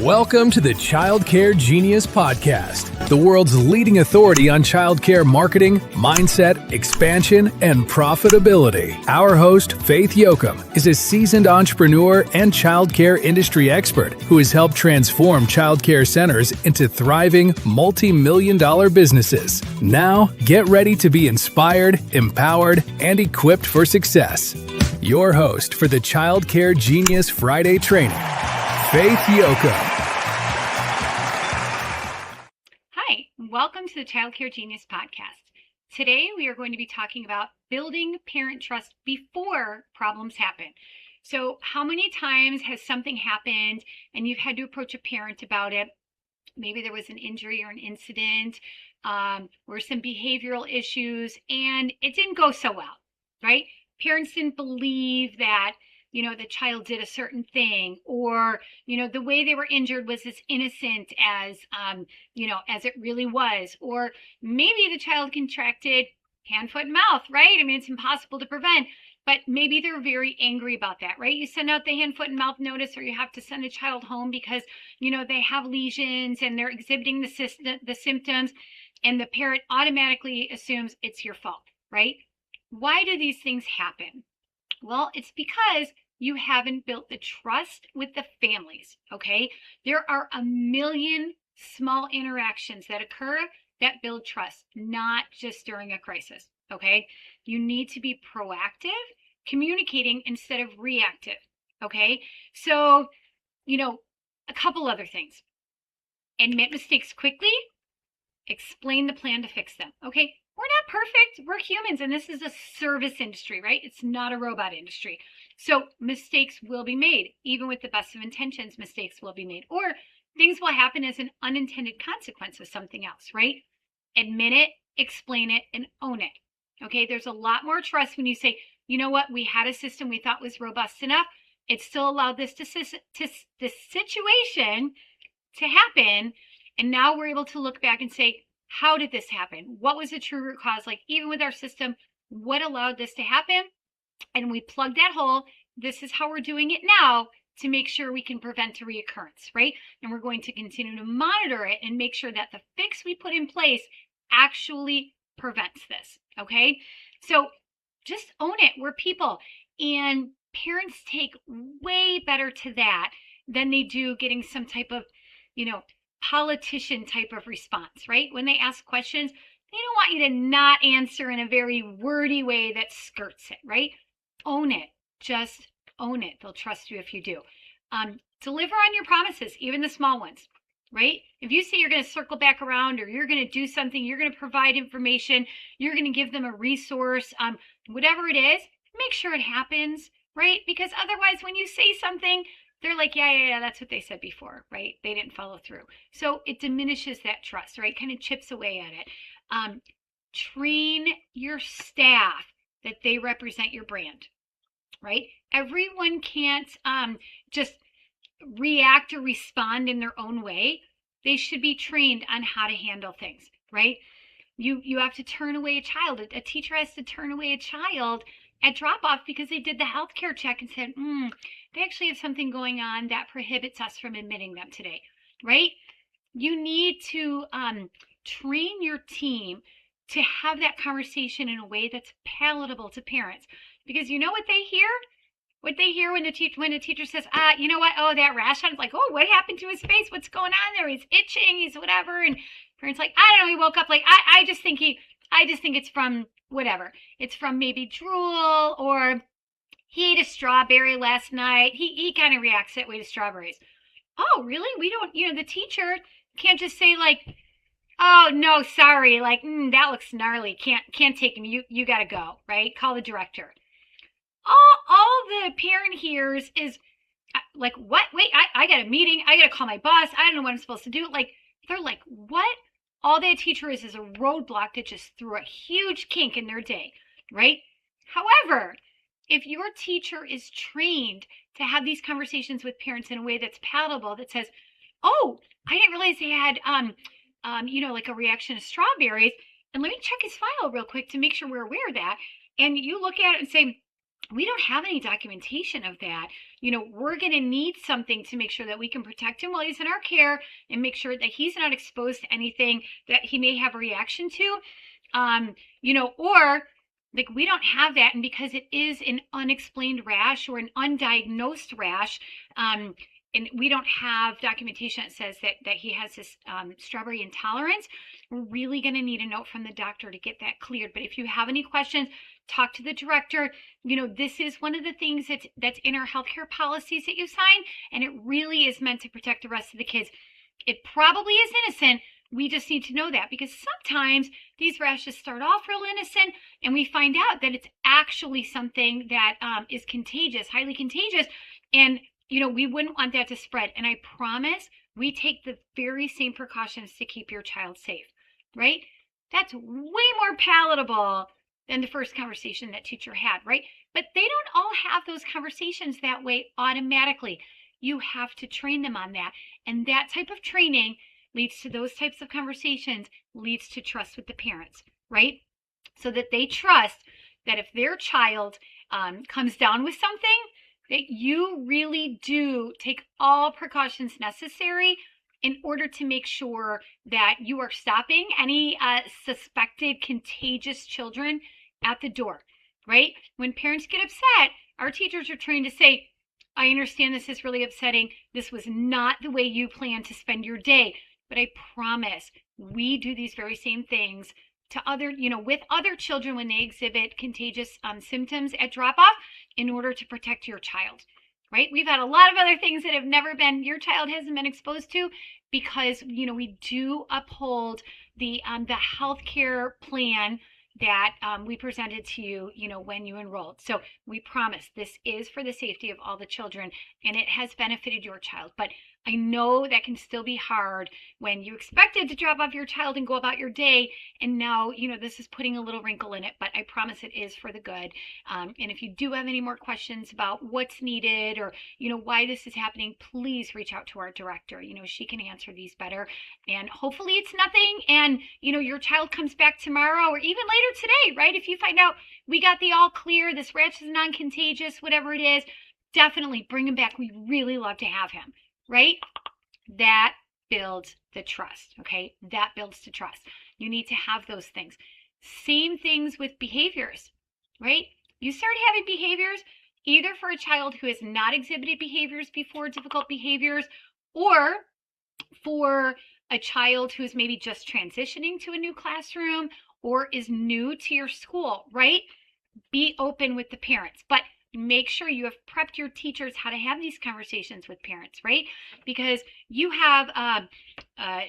Welcome to the Childcare Genius Podcast, the world's leading authority on childcare marketing, mindset, expansion, and profitability. Our host, Faith Yocum, is a seasoned entrepreneur and childcare industry expert who has helped transform childcare centers into thriving, multi-million-dollar businesses. Now, get ready to be inspired, empowered, and equipped for success. Your host for the Childcare Genius Friday training, Faith Yocum. Hi, welcome to the Childcare Genius Podcast. Today we are going to be talking about building parent trust before problems happen. So how many times has something happened and you've had to approach a parent about it? Maybe there was an injury or an incident or some behavioral issues and it didn't go so well, right? Parents didn't believe that the child did a certain thing, or, the way they were injured was as innocent as, as it really was. Or maybe the child contracted hand, foot, and mouth, right? I mean, it's impossible to prevent, but maybe they're very angry about that, right? You send out the hand, foot, and mouth notice, or you have to send a child home because, they have lesions and they're exhibiting the symptoms, and the parent automatically assumes it's your fault, right? Why do these things happen? Well, it's because you haven't built the trust with the families, okay? There are a million small interactions that occur that build trust, not just during a crisis, okay? You need to be proactive, communicating instead of reactive, okay? So, a couple other things. Admit mistakes quickly, explain the plan to fix them, okay? We're not perfect. We're humans, and this is a service industry, right? It's not a robot industry. So mistakes will be made. Even with the best of intentions, mistakes will be made. Or things will happen as an unintended consequence of something else, right? Admit it, explain it, and own it. Okay, there's a lot more trust when you say, you know what, we had a system we thought was robust enough. It still allowed this situation to happen. And now we're able to look back and say, how did this happen? What was the true root cause? Like, even with our system, what allowed this to happen? And we plug that hole. This is how we're doing it now to make sure we can prevent a reoccurrence, right? And we're going to continue to monitor it and make sure that the fix we put in place actually prevents this, okay? So just own it. We're people. And parents take way better to that than they do getting some type of, politician type of response, right? When they ask questions, they don't want you to not answer in a very wordy way that skirts it, right? Own it. Just own it. They'll trust you if you do. Deliver on your promises, even the small ones, right? If you say you're going to circle back around, or you're going to do something, you're going to provide information, you're going to give them a resource, whatever it is, make sure it happens, right? Because otherwise, when you say something, they're like, yeah, that's what they said before, right? They didn't follow through. So it diminishes that trust, right? Kind of chips away at it. Train your staff that they represent your brand, right? Everyone can't just react or respond in their own way. They should be trained on how to handle things, right? You have to turn away a child. A teacher has to turn away a child at drop-off because they did the healthcare check and said, they actually have something going on that prohibits us from admitting them today, right? You need to train your team to have that conversation in a way that's palatable to parents. Because you know what they hear? What they hear when the teacher says, you know what? Oh, that rash on. It's like, oh, what happened to his face? What's going on there? He's itching. He's whatever. And parents like, I don't know. He woke up like, I just think it's from whatever. It's from maybe drool, or he ate a strawberry last night. He kind of reacts that way to strawberries. Oh, really? We don't, the teacher can't just say like, oh, no, sorry. Like, that looks gnarly. Can't take him. You got to go, right? Call the director. All the parent hears is like, what? Wait, I got a meeting. I got to call my boss. I don't know what I'm supposed to do. Like, they're like, what? All that teacher is a roadblock that just threw a huge kink in their day, right? However, if your teacher is trained to have these conversations with parents in a way that's palatable, that says, oh, I didn't realize they had, like a reaction to strawberries, and let me check his file real quick to make sure we're aware of that. And you look at it and say, we don't have any documentation of that. We're going to need something to make sure that we can protect him while he's in our care and make sure that he's not exposed to anything that he may have a reaction to. Or like we don't have that. And because it is an unexplained rash or an undiagnosed rash, and we don't have documentation that says that he has this strawberry intolerance, we're really going to need a note from the doctor to get that cleared. But if you have any questions, talk to the director. This is one of the things that's in our healthcare policies that you sign, and it really is meant to protect the rest of the kids. It probably is innocent. We just need to know that, because sometimes these rashes start off real innocent and we find out that it's actually something that is contagious, highly contagious. And, we wouldn't want that to spread. And I promise we take the very same precautions to keep your child safe, right? That's way more palatable than the first conversation that teacher had, right? But they don't all have those conversations that way automatically. You have to train them on that. And that type of training leads to those types of conversations, leads to trust with the parents, right? So that they trust that if their child comes down with something, that you really do take all precautions necessary in order to make sure that you are stopping any suspected contagious children at the door, right? When parents get upset, our teachers are trained to say, I understand this is really upsetting. This was not the way you planned to spend your day. But I promise we do these very same things to with other children when they exhibit contagious symptoms at drop-off in order to protect your child, right? We've had a lot of other things that your child hasn't been exposed to, because, we do uphold the healthcare plan that we presented to you, when you enrolled. So we promise this is for the safety of all the children, and it has benefited your child. But I know that can still be hard when you expected to drop off your child and go about your day, and now, this is putting a little wrinkle in it, but I promise it is for the good. And if you do have any more questions about what's needed or, why this is happening, please reach out to our director. She can answer these better. And hopefully it's nothing, and, your child comes back tomorrow or even later today, right? If you find out we got the all clear, this rash is non-contagious, whatever it is, definitely bring him back. We really love to have him. Right? That builds the trust, okay? That builds the trust. You need to have those things. Same things with behaviors, right? You start having behaviors either for a child who has not exhibited behaviors before, difficult behaviors, or for a child who's maybe just transitioning to a new classroom or is new to your school, right? Be open with the parents. But make sure you have prepped your teachers how to have these conversations with parents, right? Because you have a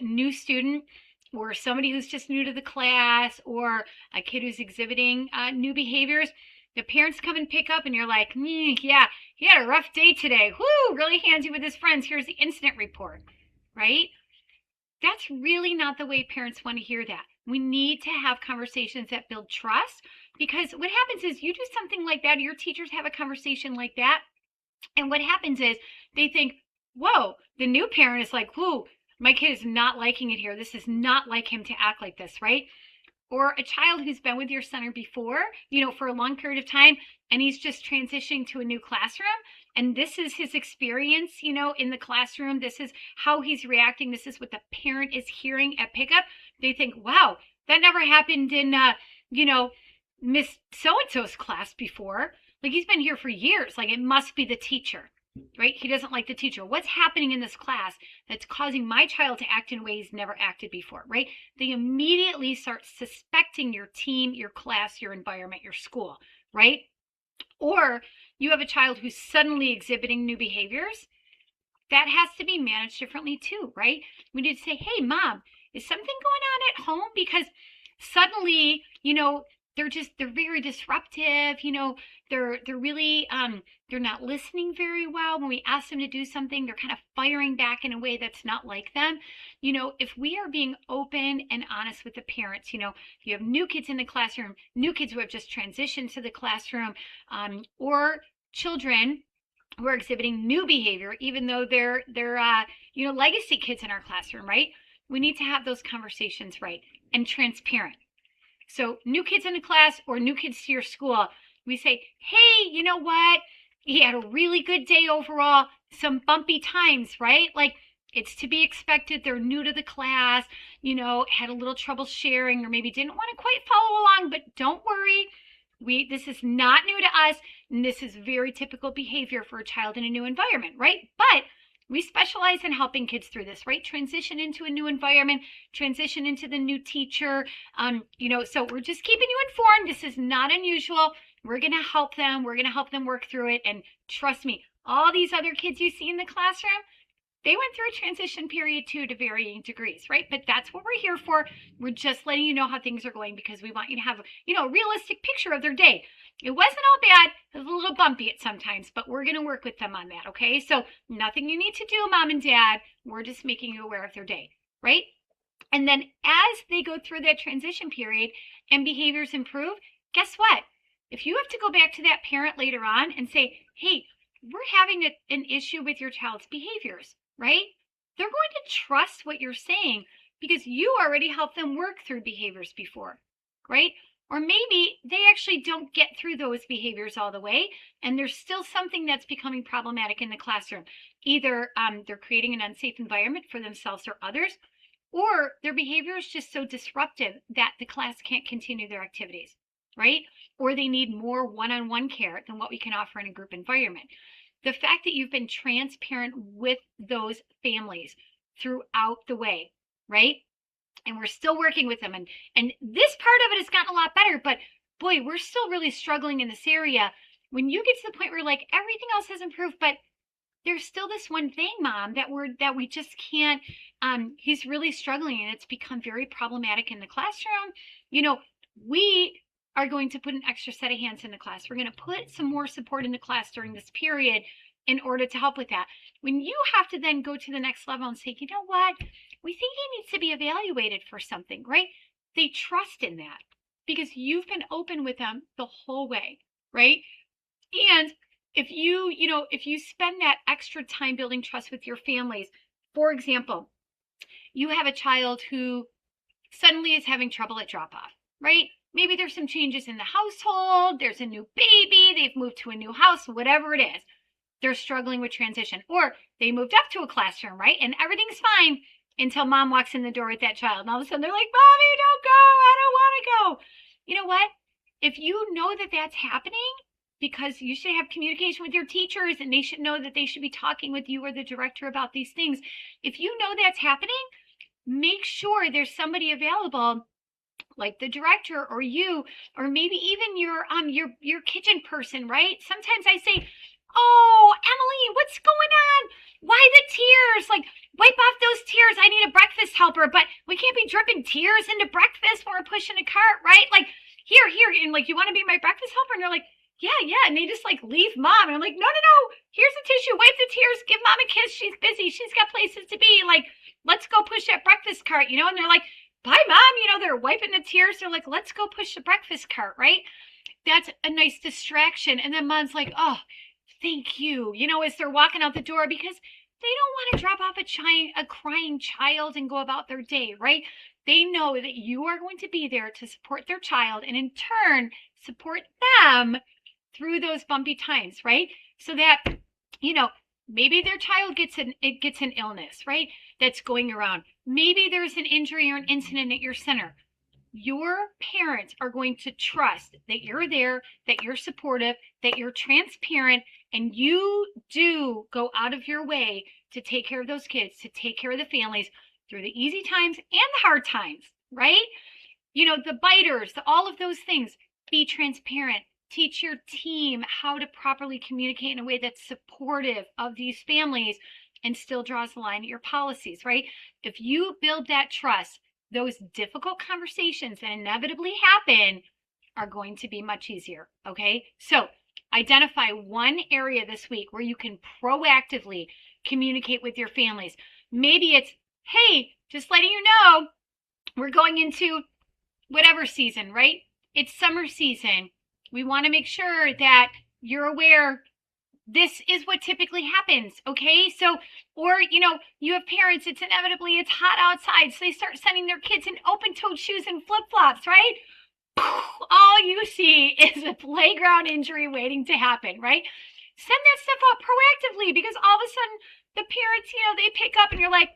new student or somebody who's just new to the class or a kid who's exhibiting new behaviors. The parents come and pick up and you're like, yeah, he had a rough day today. Whoo, really handsy with his friends. Here's the incident report, right? That's really not the way parents want to hear that. We need to have conversations that build trust, because what happens is you do something like that, your teachers have a conversation like that, and what happens is they think, whoa, the new parent is like, whoa, my kid is not liking it here. This is not like him to act like this, right? Or a child who's been with your center before, for a long period of time, and he's just transitioning to a new classroom, and this is his experience, in the classroom. This is how he's reacting. This is what the parent is hearing at pickup. They think, wow, that never happened in, Miss So-and-so's class before. Like, he's been here for years. Like, it must be the teacher, right? He doesn't like the teacher. What's happening in this class that's causing my child to act in ways never acted before, right? They immediately start suspecting your team, your class, your environment, your school, right? Or you have a child who's suddenly exhibiting new behaviors. That has to be managed differently too, right? We need to say, hey, mom, is something going on at home? Because suddenly, they're very disruptive, they're really, they're not listening very well. When we ask them to do something, they're kind of firing back in a way that's not like them. If we are being open and honest with the parents, if you have new kids in the classroom, new kids who have just transitioned to the classroom, or children who are exhibiting new behavior, even though they're legacy kids in our classroom, right? We need to have those conversations right and transparent. So new kids in the class or new kids to your school, We say, hey, you know what? He had a really good day overall, some bumpy times, right? Like, it's to be expected. They're new to the class, had a little trouble sharing, or maybe didn't want to quite follow along, but don't worry. This is not new to us, and this is very typical behavior for a child in a new environment, right? But we specialize in helping kids through this, right? Transition into a new environment, transition into the new teacher. So we're just keeping you informed. This is not unusual. We're going to help them. We're going to help them work through it. And trust me, all these other kids you see in the classroom, they went through a transition period too, to varying degrees, right? But that's what we're here for. We're just letting you know how things are going because we want you to have, a realistic picture of their day. It wasn't all bad. It was a little bumpy at sometimes, but we're going to work with them on that, okay? So nothing you need to do, mom and dad. We're just making you aware of their day, right? And then as they go through that transition period and behaviors improve, guess what? If you have to go back to that parent later on and say, hey, we're having an issue with your child's behaviors, right? They're going to trust what you're saying because you already helped them work through behaviors before, right? Or maybe they actually don't get through those behaviors all the way, and there's still something that's becoming problematic in the classroom. Either they're creating an unsafe environment for themselves or others, or their behavior is just so disruptive that the class can't continue their activities, right? Or they need more one-on-one care than what we can offer in a group environment. The fact that you've been transparent with those families throughout the way, right? And we're still working with them. And this part of it has gotten a lot better, but boy, we're still really struggling in this area. When you get to the point where like everything else has improved, but there's still this one thing, mom, that we just can't, he's really struggling and it's become very problematic in the classroom. We are going to put an extra set of hands in the class. We're going to put some more support in the class during this period in order to help with that. When you have to then go to the next level and say, you know what, we think he needs to be evaluated for something, right? They trust in that because you've been open with them the whole way, right? And if you spend that extra time building trust with your families, for example, you have a child who suddenly is having trouble at drop-off, right? Maybe there's some changes in the household. There's a new baby. They've moved to a new house, whatever it is. They're struggling with transition. Or they moved up to a classroom, right? And everything's fine until mom walks in the door with that child. And all of a sudden they're like, Mommy, don't go. I don't want to go. You know what? If you know that that's happening, because you should have communication with your teachers and they should know that they should be talking with you or the director about these things. If you know that's happening, make sure there's somebody available, like the director or you, or maybe even your kitchen person, right? Sometimes I say, oh, Emily, what's going on? Why the tears? Like, wipe off those tears. I need a breakfast helper, but we can't be dripping tears into breakfast when we're pushing a cart, right? Like, here, and like, you want to be my breakfast helper? And they're like, yeah. And they just like leave mom. And I'm like, no. Here's the tissue. Wipe the tears. Give mom a kiss. She's busy. She's got places to be. Like, let's go push that breakfast cart, And they're like, bye, mom. They're wiping the tears. They're like, let's go push the breakfast cart, right? That's a nice distraction. And then mom's like, oh, thank you, as they're walking out the door because they don't want to drop off a crying child and go about their day, right? They know that you are going to be there to support their child and in turn support them through those bumpy times, right? So that, maybe their child gets an illness, right? That's going around. Maybe there's an injury or an incident at your center. Your parents are going to trust that you're there, that you're supportive, that you're transparent, and you do go out of your way to take care of those kids, to take care of the families through the easy times and the hard times, right? The biters, all of those things. Be transparent. Teach your team how to properly communicate in a way that's supportive of these families and still draws the line at your policies, right? If you build that trust, those difficult conversations that inevitably happen are going to be much easier, okay? So identify one area this week where you can proactively communicate with your families. Maybe it's, hey, just letting you know, we're going into whatever season, right? It's summer season. We want to make sure that you're aware this is what typically happens, okay? So, or, you have parents, it's hot outside, so they start sending their kids in open-toed shoes and flip-flops, right? all you see is a playground injury waiting to happen, right? Send that stuff out proactively, because all of a sudden the parents, they pick up and you're like,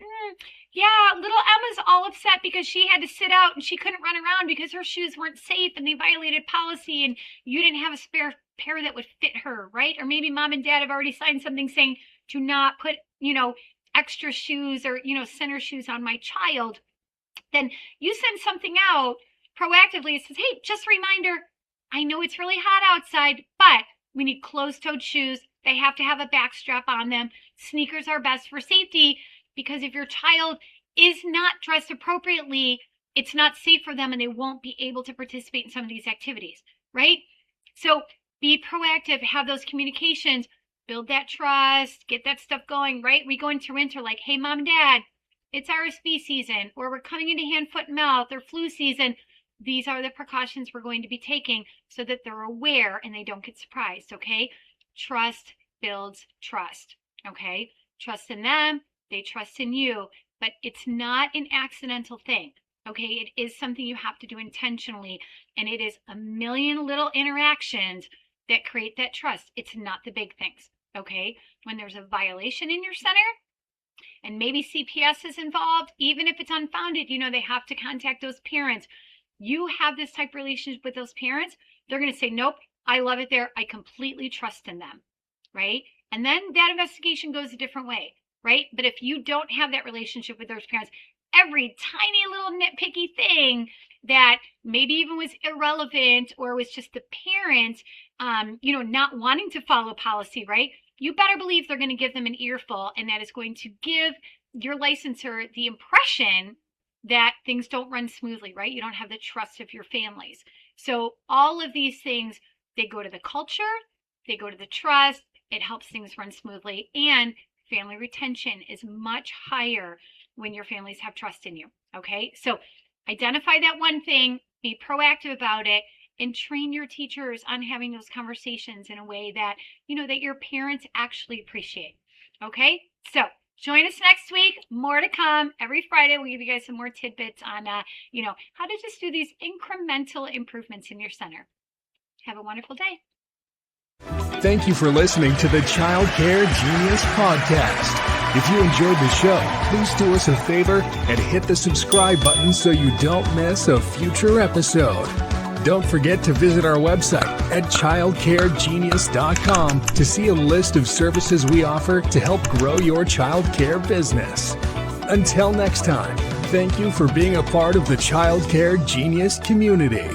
yeah, little Emma's all upset because she had to sit out and she couldn't run around because her shoes weren't safe and they violated policy and you didn't have a spare pair that would fit her, right? Or maybe mom and dad have already signed something saying to not put, extra shoes or, center shoes on my child. Then you send something out proactively. It says, hey, just a reminder, I know it's really hot outside, but we need closed-toed shoes. They have to have a back strap on them. Sneakers are best for safety, because if your child is not dressed appropriately, it's not safe for them and they won't be able to participate in some of these activities, right? So be proactive, have those communications, build that trust, get that stuff going, right? We go into winter like, hey, mom and dad, it's RSV season, or we're coming into hand, foot, and mouth, or flu season. These are the precautions we're going to be taking so that they're aware and they don't get surprised, okay? Trust builds trust, okay? Trust in them, they trust in you, but it's not an accidental thing, okay? It is something you have to do intentionally, and it is a million little interactions that create that trust. It's not the big things, okay? When there's a violation in your center, and maybe CPS is involved, even if it's unfounded, they have to contact those parents. You have this type of relationship with those parents, they're going to say, nope, I love it there. I completely trust in them, right? And then that investigation goes a different way, right? But if you don't have that relationship with those parents, every tiny little nitpicky thing that maybe even was irrelevant or was just the parent, not wanting to follow policy, right? You better believe they're going to give them an earful, and that is going to give your licensor the impression that things don't run smoothly, right? You don't have the trust of your families. So all of these things, they go to the culture, they go to the trust, it helps things run smoothly, and family retention is much higher when your families have trust in you, okay? So identify that one thing, be proactive about it, and train your teachers on having those conversations in a way that, that your parents actually appreciate, okay? So join us next week. More to come. Every Friday, we'll give you guys some more tidbits on, how to just do these incremental improvements in your center. Have a wonderful day. Thank you for listening to the Child Care Genius Podcast. If you enjoyed the show, please do us a favor and hit the subscribe button so you don't miss a future episode. Don't forget to visit our website at childcaregenius.com to see a list of services we offer to help grow your child care business. Until next time, thank you for being a part of the Child Care Genius community.